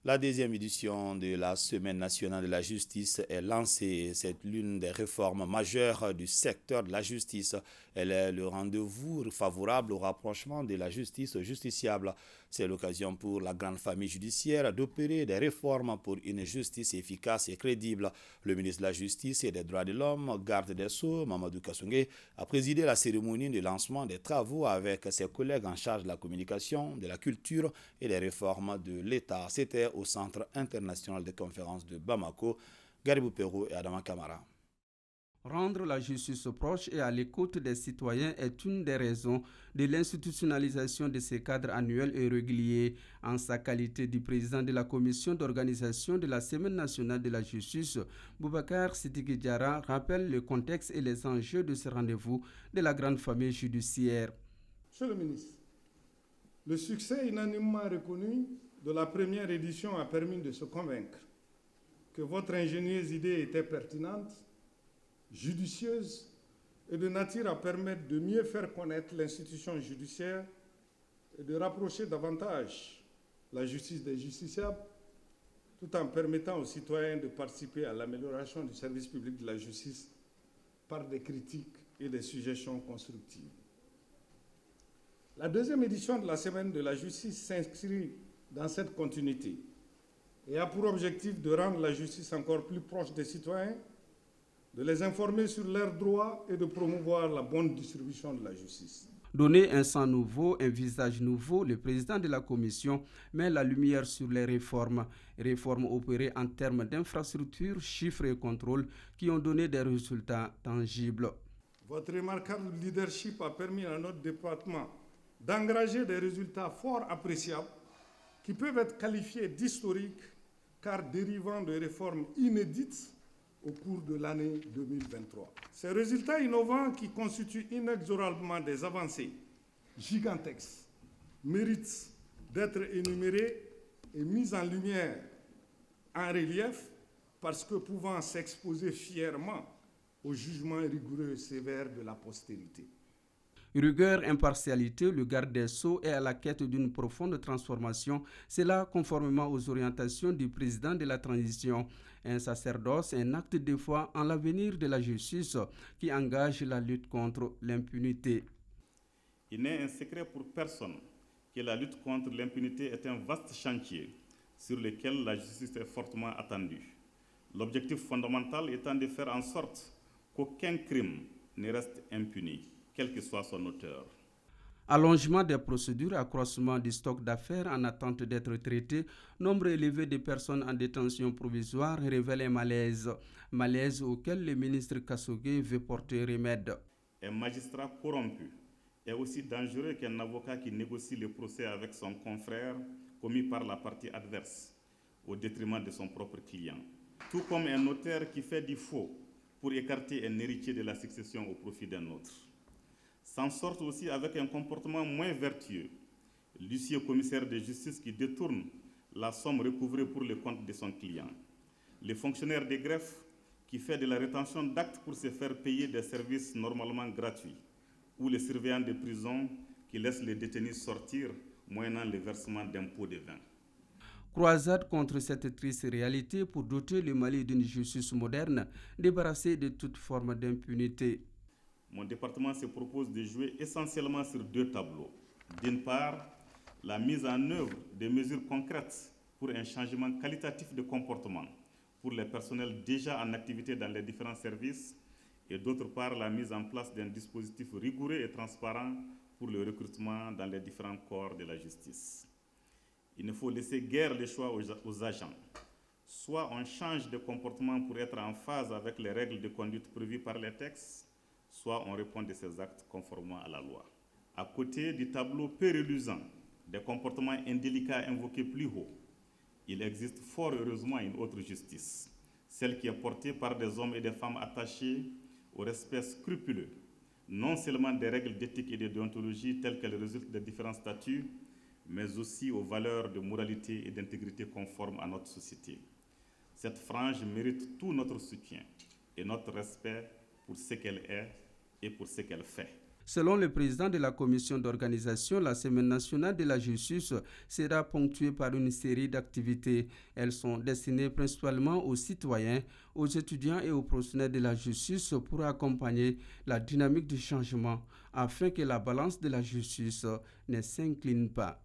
La deuxième édition de la Semaine nationale de la justice est lancée. C'est l'une des réformes majeures du secteur de la justice. Elle est le rendez-vous favorable au rapprochement de la justice aux justiciables. C'est l'occasion pour la grande famille judiciaire d'opérer des réformes pour une justice efficace et crédible. Le ministre de la Justice et des Droits de l'Homme, garde des Sceaux, Mamadou Kassongué, a présidé la cérémonie de lancement des travaux avec ses collègues en charge de la communication, de la culture et des réformes de l'État. C'était au Centre international de conférences de Bamako, Garibou Perrault et Adama Kamara. Rendre la justice proche et à l'écoute des citoyens est une des raisons de l'institutionnalisation de ces cadres annuels et réguliers. En sa qualité de président de la commission d'organisation de la Semaine nationale de la justice, Boubacar Sidiki Diarra rappelle le contexte et les enjeux de ce rendez-vous de la grande famille judiciaire. Monsieur le ministre, le succès unanimement reconnu de la première édition a permis de se convaincre que votre ingénieuse idée était pertinente, judicieuse et de nature à permettre de mieux faire connaître l'institution judiciaire et de rapprocher davantage la justice des justiciables, tout en permettant aux citoyens de participer à l'amélioration du service public de la justice par des critiques et des suggestions constructives. La deuxième édition de la Semaine de la justice s'inscrit dans cette continuité et a pour objectif de rendre la justice encore plus proche des citoyens, de les informer sur leurs droits et de promouvoir la bonne distribution de la justice. Donner un sang nouveau, un visage nouveau, le président de la commission met la lumière sur les réformes opérées en termes d'infrastructures, chiffres et contrôles qui ont donné des résultats tangibles. Votre remarquable leadership a permis à notre département d'engranger des résultats fort appréciables qui peuvent être qualifiés d'historiques car dérivant de réformes inédites au cours de l'année 2023. Ces résultats innovants qui constituent inexorablement des avancées gigantesques méritent d'être énumérés et mis en lumière, en relief, parce que pouvant s'exposer fièrement au jugement rigoureux et sévère de la postérité. Rigueur, impartialité, le garde des Sceaux est à la quête d'une profonde transformation, cela conformément aux orientations du président de la transition. Un sacerdoce, un acte de foi en l'avenir de la justice qui engage la lutte contre l'impunité. Il n'est un secret pour personne que la lutte contre l'impunité est un vaste chantier sur lequel la justice est fortement attendue. L'objectif fondamental étant de faire en sorte qu'aucun crime ne reste impuni, quel que soit son auteur. Allongement des procédures, accroissement du stock d'affaires en attente d'être traité, nombre élevé de personnes en détention provisoire révèle un malaise auquel le ministre Kassongué veut porter remède. Un magistrat corrompu est aussi dangereux qu'un avocat qui négocie le procès avec son confrère commis par la partie adverse au détriment de son propre client. Tout comme un notaire qui fait du faux pour écarter un héritier de la succession au profit d'un autre. S'en sortent aussi avec un comportement moins vertueux. L'huissier commissaire de justice qui détourne la somme recouvrée pour le compte de son client. Le fonctionnaire de greffe qui fait de la rétention d'actes pour se faire payer des services normalement gratuits. Ou le surveillant de prison qui laisse les détenus sortir moyennant le versement d'impôts de vin. Croisade contre cette triste réalité pour doter le Mali d'une justice moderne, débarrassée de toute forme d'impunité. Mon département se propose de jouer essentiellement sur deux tableaux. D'une part, la mise en œuvre de mesures concrètes pour un changement qualitatif de comportement pour les personnels déjà en activité dans les différents services et d'autre part, la mise en place d'un dispositif rigoureux et transparent pour le recrutement dans les différents corps de la justice. Il ne faut laisser guère le choix aux agents. Soit on change de comportement pour être en phase avec les règles de conduite prévues par les textes, soit on répond de ces actes conformément à la loi. À côté du tableau peu reluisant des comportements indélicats invoqués plus haut, il existe fort heureusement une autre justice, celle qui est portée par des hommes et des femmes attachés au respect scrupuleux, non seulement des règles d'éthique et de déontologie telles qu'elles résultent des différents statuts, mais aussi aux valeurs de moralité et d'intégrité conformes à notre société. Cette frange mérite tout notre soutien et notre respect pour ce qu'elle est et pour ce qu'elle fait. Selon le président de la commission d'organisation, la Semaine nationale de la justice sera ponctuée par une série d'activités. Elles sont destinées principalement aux citoyens, aux étudiants et aux professionnels de la justice pour accompagner la dynamique du changement afin que la balance de la justice ne s'incline pas.